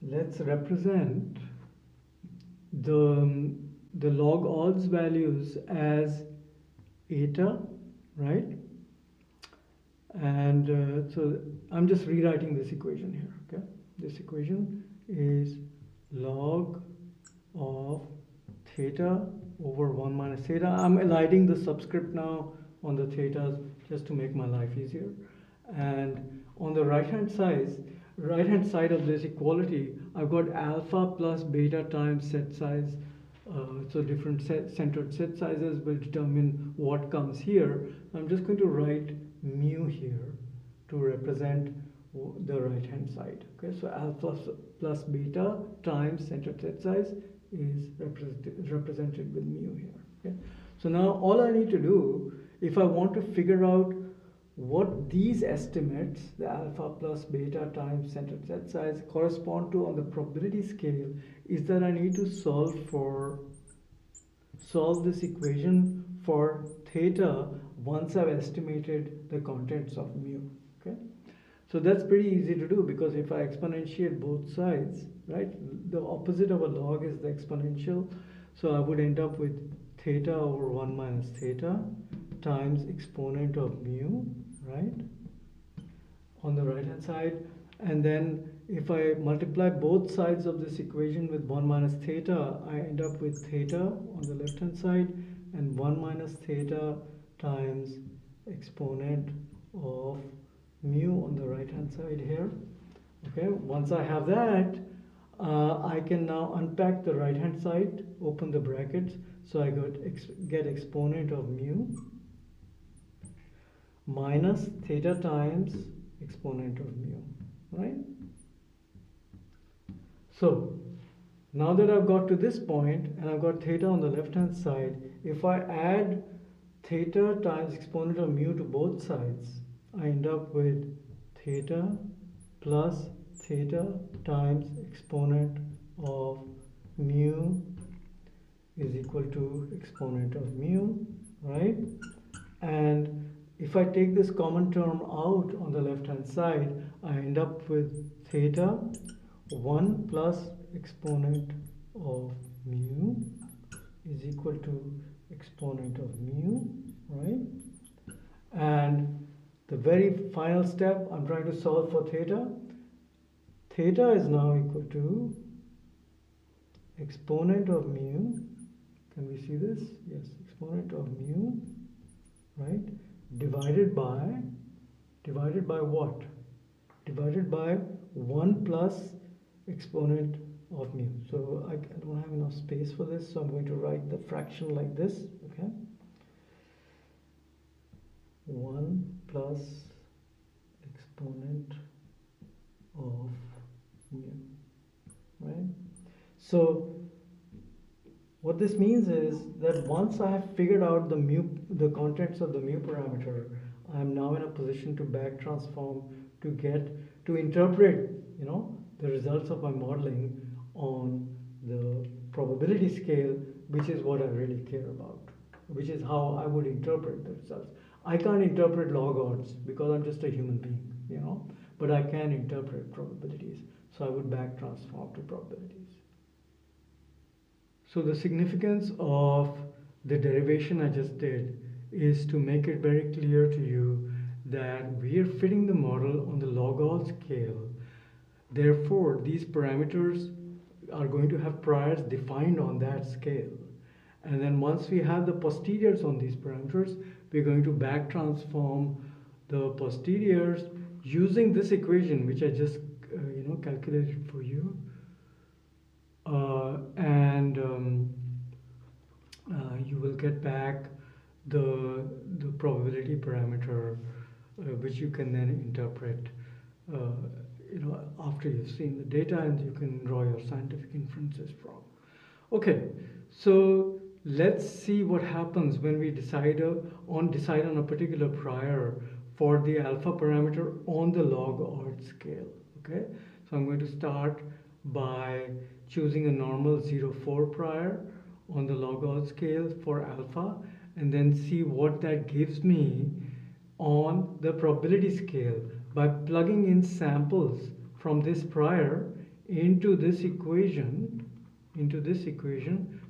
Let's represent the log odds values as eta, right? And so I'm just rewriting this equation here. Okay, this equation is log of theta over 1 minus theta. I'm eliding the subscript now on the thetas just to make my life easier. And on the right hand side of this equality, I've got alpha plus beta times set size. So different centered set sizes will determine what comes here. I'm just going to write mu here to represent the right hand side. Okay, so alpha plus beta times centered set size is represented with mu here. Okay, so now all I need to do, if I want to figure out what these estimates, the alpha plus beta times centered set size, correspond to on the probability scale, is that I need to solve this equation for theta once I've estimated the contents of mu. Okay, so that's pretty easy to do, because if I exponentiate both sides, right, the opposite of a log is the exponential, so I would end up with theta over 1 minus theta times exponent of mu, right, on the right hand side. And then if I multiply both sides of this equation with 1 minus theta, I end up with theta on the left hand side and 1 minus theta times exponent of mu on the right hand side here. Okay, once I have that, I can now unpack the right hand side, open the brackets, so I get exponent of mu minus theta times exponent of mu, right? So now that I've got to this point and I've got theta on the left hand side, if I add theta times exponent of mu to both sides, I end up with theta plus theta times exponent of mu is equal to exponent of mu, right? And if I take this common term out on the left hand side, I end up with theta 1 plus exponent of mu is equal to exponent of mu, right? And the very final step, I'm trying to solve for theta. Theta is now equal to exponent of mu. Can we see this? Yes, exponent of mu, right? Divided by what? Divided by 1 plus exponent of mu. So I don't have enough space for this, so I'm going to write the fraction like this. Okay, 1 plus exponent of mu, right? So what this means is that once I have figured out the contents of the mu parameter, I'm now in a position to back transform to get to interpret, the results of my modeling on the probability scale, which is what I really care about, which is how I would interpret the results. I can't interpret log odds because I'm just a human being, but I can interpret probabilities. So I would back transform to probabilities. So the significance of the derivation I just did is to make it very clear to you that we are fitting the model on the log odds scale. Therefore, these parameters are going to have priors defined on that scale. And then once we have the posteriors on these parameters, we're going to back transform the posteriors using this equation, which I just calculated for you. You will get back the probability parameter, which you can then interpret, after you've seen the data, and you can draw your scientific inferences from. Okay, so let's see what happens when we decide on a particular prior for the alpha parameter on the log odds scale. Okay, so I'm going to start by choosing a normal 0,4 prior on the log odds scale for alpha, and then see what that gives me on the probability scale by plugging in samples from this prior into this equation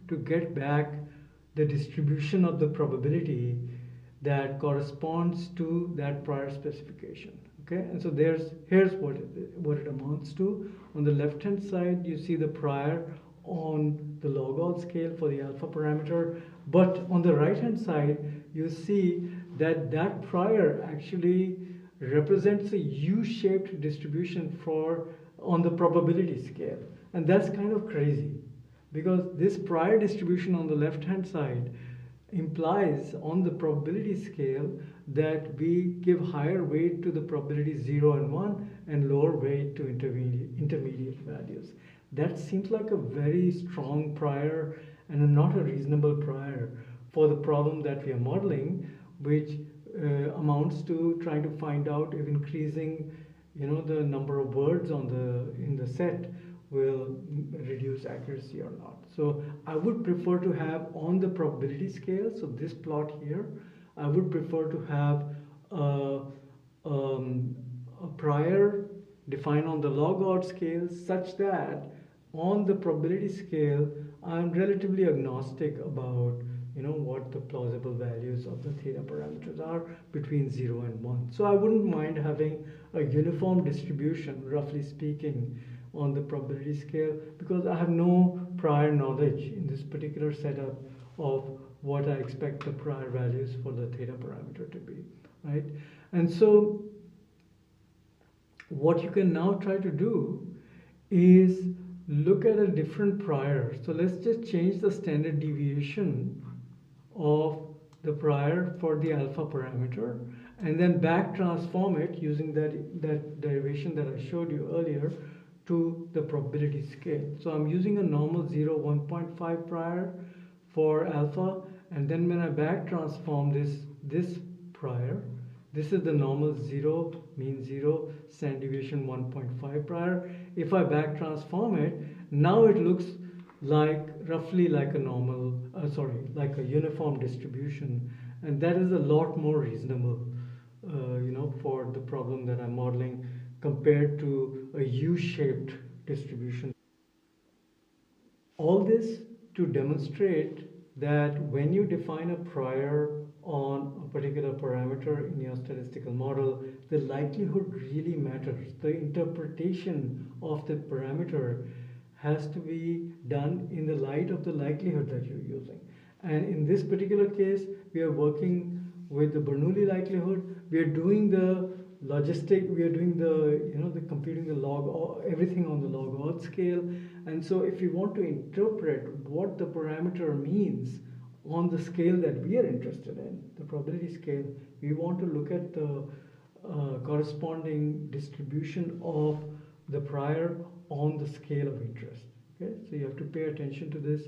to get back the distribution of the probability that corresponds to that prior specification. Okay, and so here's what it amounts to. On the left hand side, you see the prior on the log odds scale for the alpha parameter, but on the right hand side, you see that prior actually represents a U-shaped distribution on the probability scale, and that's kind of crazy, because this prior distribution on the left hand side implies on the probability scale that we give higher weight to the probability 0 and 1 and lower weight to intermediate values. That seems like a very strong prior and not a reasonable prior for the problem that we are modeling, which amounts to trying to find out if increasing the number of words in the set will reduce accuracy or not. So I would prefer to have on the probability scale, so this plot here, I would prefer to have a prior defined on the log odds scale such that on the probability scale I'm relatively agnostic about what the plausible values of the theta parameters are between 0 and 1. So I wouldn't mind having a uniform distribution, roughly speaking, on the probability scale, because I have no prior knowledge in this particular setup of what I expect the prior values for the theta parameter to be, right? And so what you can now try to do is look at a different prior. So let's just change the standard deviation of the prior for the alpha parameter and then back transform it using that derivation that I showed you earlier to the probability scale. So I'm using a normal 0, 1.5 prior for alpha, and then when I back transform this prior, this is the normal 0, mean 0, standard deviation 1.5 prior. If I back transform it, now it looks like roughly like a normal, like a uniform distribution, and that is a lot more reasonable, for the problem that I'm modeling compared to a U-shaped distribution. All this to demonstrate that when you define a prior on a particular parameter in your statistical model, the likelihood really matters. The interpretation of the parameter has to be done in the light of the likelihood that you're using. And in this particular case, we are working with the Bernoulli likelihood. We are doing the logistic, we are doing the computing the log, everything on the log odds scale. And so if you want to interpret what the parameter means on the scale that we are interested in, the probability scale, we want to look at the corresponding distribution of the prior on the scale of interest. Okay, so you have to pay attention to this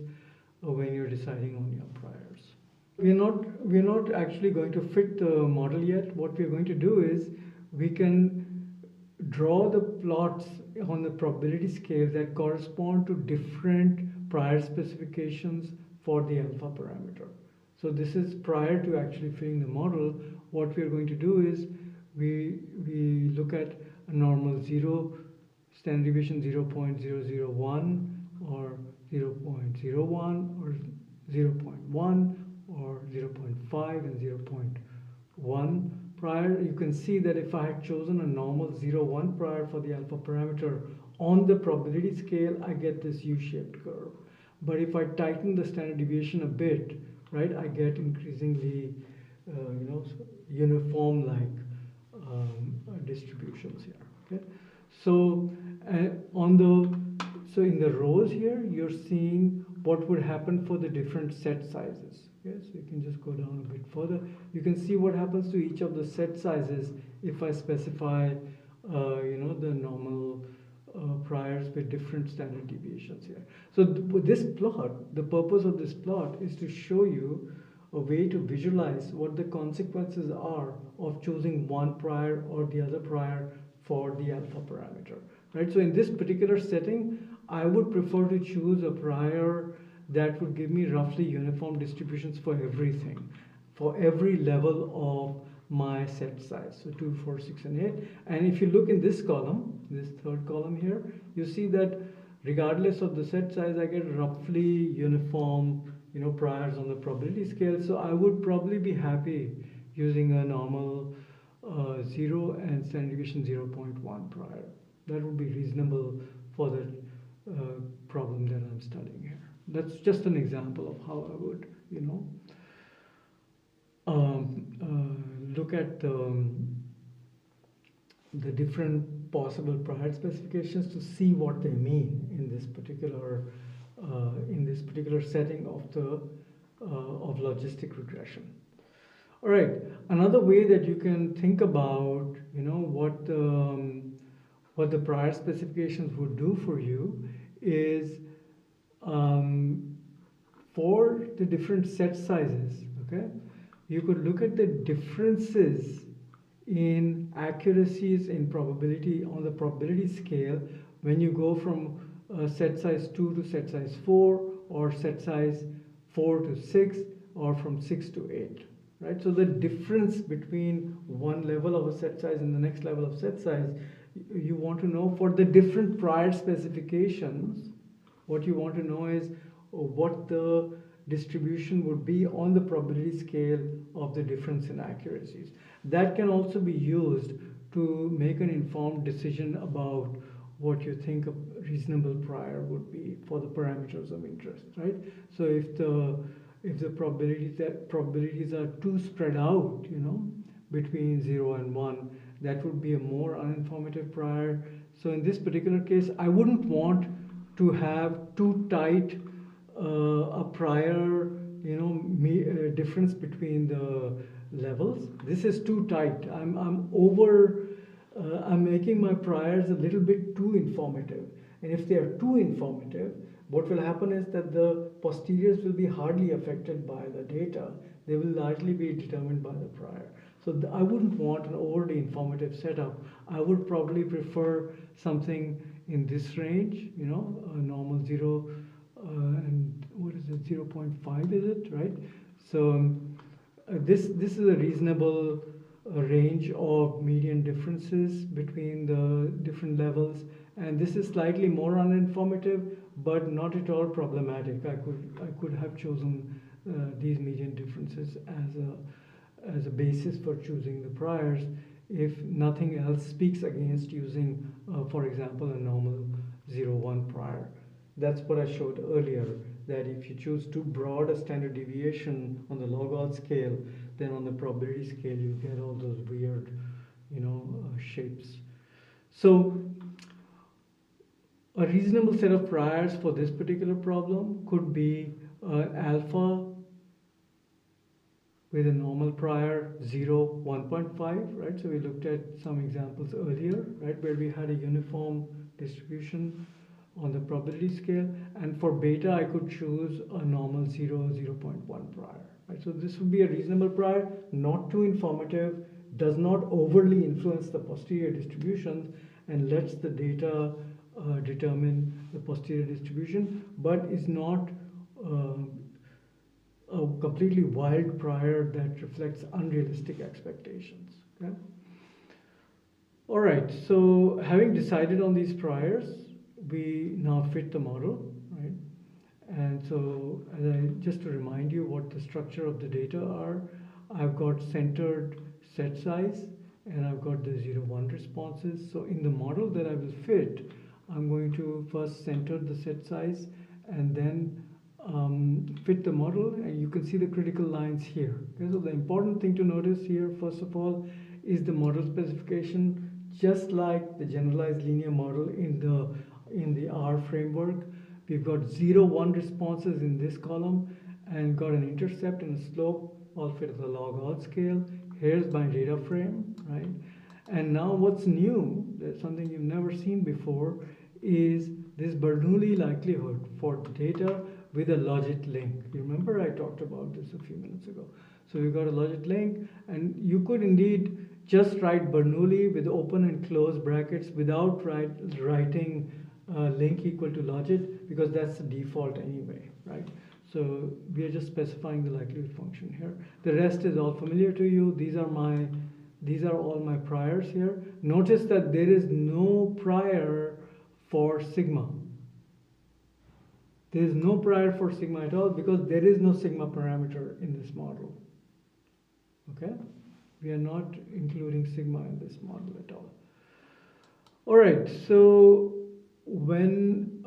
when you're deciding on your priors. We're not actually going to fit the model yet. What we're going to do is we can draw the plots on the probability scale that correspond to different prior specifications for the alpha parameter. So this is prior to actually fitting the model. What we're going to do is we look at a normal 0, standard deviation 0.001 or 0.01 or 0.1 or 0.5 and 0.1 prior. You can see that if I had chosen a normal 0.1 prior for the alpha parameter on the probability scale, I get this U-shaped curve. But if I tighten the standard deviation a bit, right, I get increasingly uniform like distributions here. Okay, so in the rows here, you're seeing what would happen for the different set sizes. Okay, so you can just go down a bit further. You can see what happens to each of the set sizes if I specify, the normal priors with different standard deviations here. So this plot, the purpose of this plot is to show you a way to visualize what the consequences are of choosing one prior or the other prior for the alpha parameter, right? So in this particular setting, I would prefer to choose a prior that would give me roughly uniform distributions for everything, for every level of my set size, so 2, 4, 6, and 8. And if you look in this column, this third column here, you see that regardless of the set size, I get roughly uniform, priors on the probability scale. So I would probably be happy using a normal 0 and standard deviation 0.1 prior. That would be reasonable for the problem that I'm studying here. That's just an example of how I would, look at the different possible prior specifications to see what they mean in this particular setting of the of logistic regression. All right, another way that you can think about, what the prior specifications would do for you is for the different set sizes. Okay, you could look at the differences in accuracies in probability on the probability scale when you go from set size 2 to set size 4, or set size 4 to 6, or from 6 to 8, right? So the difference between one level of a set size and the next level of set size, you want to know for the different prior specifications. What you want to know is what the distribution would be on the probability scale of the difference in accuracies. That can also be used to make an informed decision about what you think a reasonable prior would be for the parameters of interest, right? So if the probabilities are too spread out, between 0 and 1, that would be a more uninformative prior. So in this particular case, I wouldn't want to have too tight a prior, difference between the levels. This is too tight. I'm making my priors a little bit too informative. And if they are too informative, what will happen is that the posteriors will be hardly affected by the data. They will largely be determined by the prior. So I wouldn't want an overly informative setup. I would probably prefer something in this range, a normal 0 and what is it, 0.5 is it, right? So this is a reasonable range of median differences between the different levels, and this is slightly more uninformative but not at all problematic. I could have chosen these median differences as a basis for choosing the priors if nothing else speaks against using, for example, a normal 0.1 prior. That's what I showed earlier, that if you choose too broad a standard deviation on the log-odd scale, then on the probability scale you get all those weird, shapes. So a reasonable set of priors for this particular problem could be alpha with a normal prior 0, 1.5, right? So we looked at some examples earlier, right, where we had a uniform distribution on the probability scale, and for beta I could choose a normal 0, 0.1 prior. Right? So this would be a reasonable prior, not too informative, does not overly influence the posterior distributions, and lets the data determine the posterior distribution, but is not uh, a completely wild prior that reflects unrealistic expectations. Okay? All right, so having decided on these priors, we now fit the model, right? And so, just to remind you what the structure of the data are, I've got centered set size and I've got the 0, 1 responses. So in the model that I will fit, I'm going to first center the set size and then fit the model, and you can see the critical lines here. Okay, so the important thing to notice here, first of all, is the model specification. Just like the generalized linear model in the R framework, we've got 0, 1 responses in this column and got an intercept and a slope all fit at the log odd scale. Here's my data frame, right? And now what's new, that's something you've never seen before, is this Bernoulli likelihood for data with a logit link. You remember I talked about this a few minutes ago. So we've got a logit link, and you could indeed just write Bernoulli with open and close brackets without writing link equal to logit, because that's the default anyway, right? So we are just specifying the likelihood function here. The rest is all familiar to you. These are all my priors here. Notice that there is no prior for sigma. There is no prior for sigma at all because there is no sigma parameter in this model. Okay? We are not including sigma in this model at all. All right, so when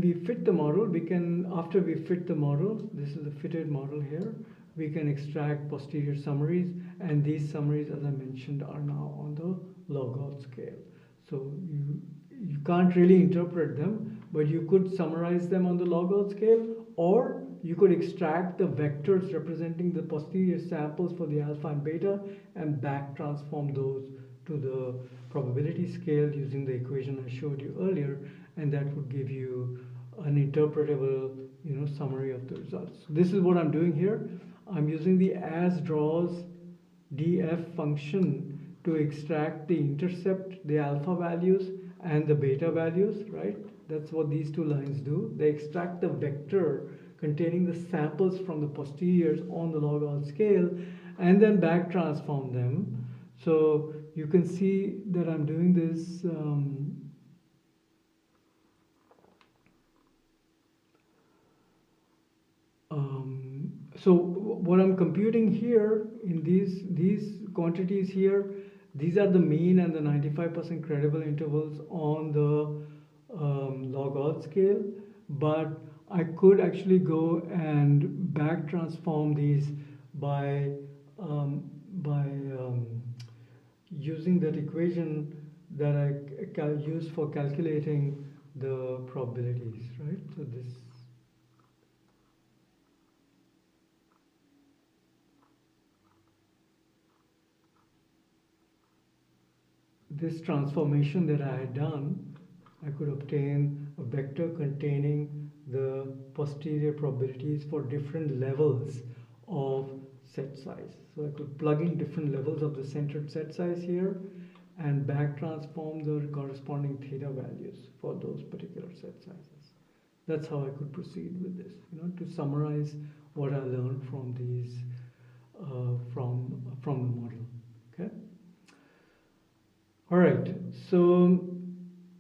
we fit the model, we can, after we fit the model, this is the fitted model here, we can extract posterior summaries, and these summaries, as I mentioned, are now on the log odd scale. So you can't really interpret them, but you could summarize them on the log odd scale, or you could extract the vectors representing the posterior samples for the alpha and beta and back transform those to the probability scale using the equation I showed you earlier, and that would give you an interpretable, summary of the results. So this is what I'm doing here. I'm using the as draws df function to extract the intercept, the alpha values, and the beta values, right? That's what these two lines do. They extract the vector containing the samples from the posteriors on the log odd scale and then back transform them. So you can see that I'm doing this so what I'm computing here in these quantities here, these are the mean and the 95% credible intervals on the log odd scale, but I could actually go and back transform these by using that equation that I use for calculating the probabilities, right? So this transformation that I had done, I could obtain a vector containing the posterior probabilities for different levels of set size. So I could plug in different levels of the centered set size here and back transform the corresponding theta values for those particular set sizes. That's how I could proceed with this, to summarize what I learned from these from the model. Okay. All right, so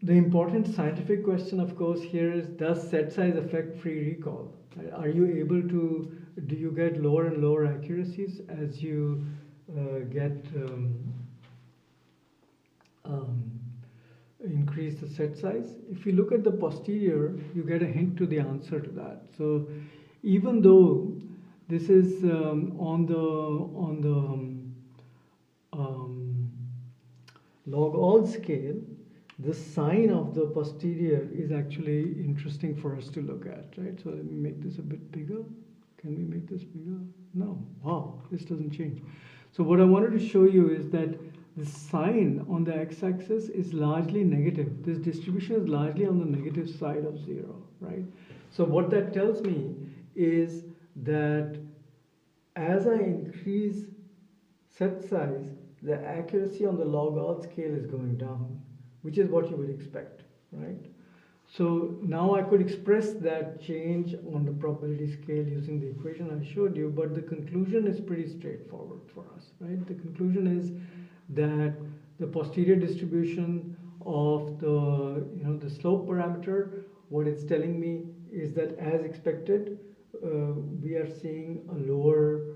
the important scientific question, of course, here is, does set size affect free recall? Are you able to, do you get lower and lower accuracies as you get increase the set size? If you look at the posterior, you get a hint to the answer to that. So even though this is on the log odd scale, the sign of the posterior is actually interesting for us to look at, right? So let me make this a bit bigger. Can we make this bigger? No. Wow, this doesn't change. So what I wanted to show you is that the sign on the x-axis is largely negative. This distribution is largely on the negative side of 0, right? So what that tells me is that as I increase set size, the accuracy on the log odd scale is going down, which is what you would expect, right? So now I could express that change on the probability scale using the equation I showed you, but the conclusion is pretty straightforward for us, right? The conclusion is that the posterior distribution of the slope parameter, what it's telling me is that as expected, we are seeing a lower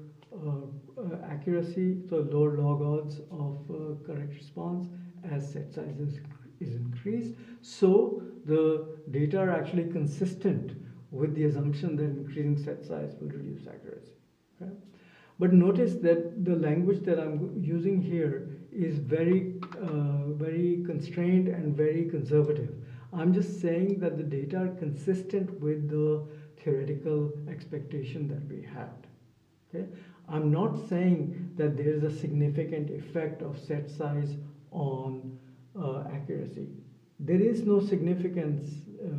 accuracy, so lower log odds of correct response as set size is increased. So the data are actually consistent with the assumption that increasing set size will reduce accuracy. Okay? But notice that the language that I'm using here is very constrained and very conservative. I'm just saying that the data are consistent with the theoretical expectation that we had. Okay? I'm not saying that there is a significant effect of set size on accuracy. There is no significance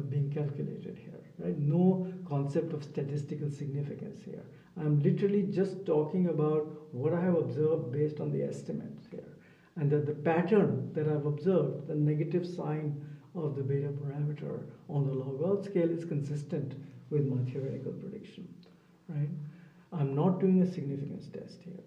being calculated here, right? No concept of statistical significance here. I'm literally just talking about what I have observed based on the estimates here. And that the pattern that I've observed, the negative sign of the beta parameter on the log odd scale is consistent with my theoretical prediction, right? I'm not doing a significance test here.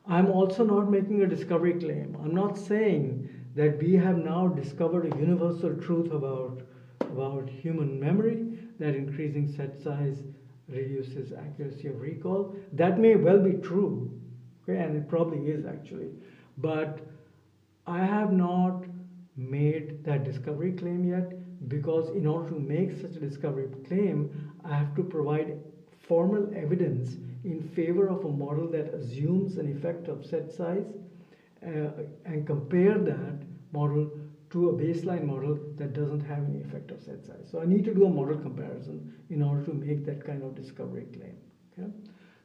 I'm also not making a discovery claim. I'm not saying that we have now discovered a universal truth about human memory, that increasing set size reduces accuracy of recall. That may well be true, okay, and it probably is actually. But I have not made that discovery claim yet, because in order to make such a discovery claim, I have to provide formal evidence in favor of a model that assumes an effect of set size and compare that model to a baseline model that doesn't have any effect of set size. So I need to do a model comparison in order to make that kind of discovery claim. Okay?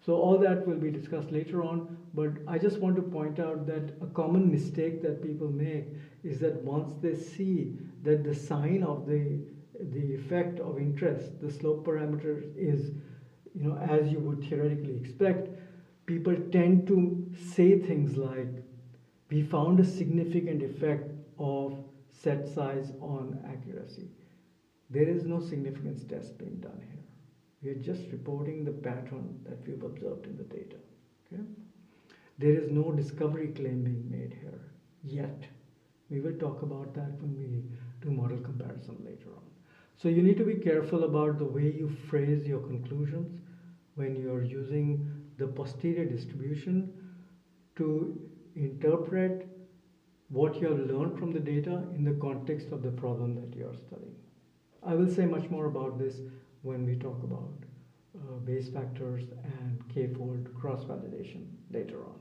So all that will be discussed later on, but I just want to point out that a common mistake that people make is that once they see that the sign of the effect of interest, the slope parameter is, as you would theoretically expect, people tend to say things like, we found a significant effect of set size on accuracy. There is no significance test being done here. We are just reporting the pattern that we've observed in the data. Okay? There is no discovery claim being made here yet. We will talk about that when we do model comparison later on. So you need to be careful about the way you phrase your conclusions when you're using the posterior distribution to interpret what you have learned from the data in the context of the problem that you are studying. I will say much more about this when we talk about Bayes factors and k-fold cross-validation later on.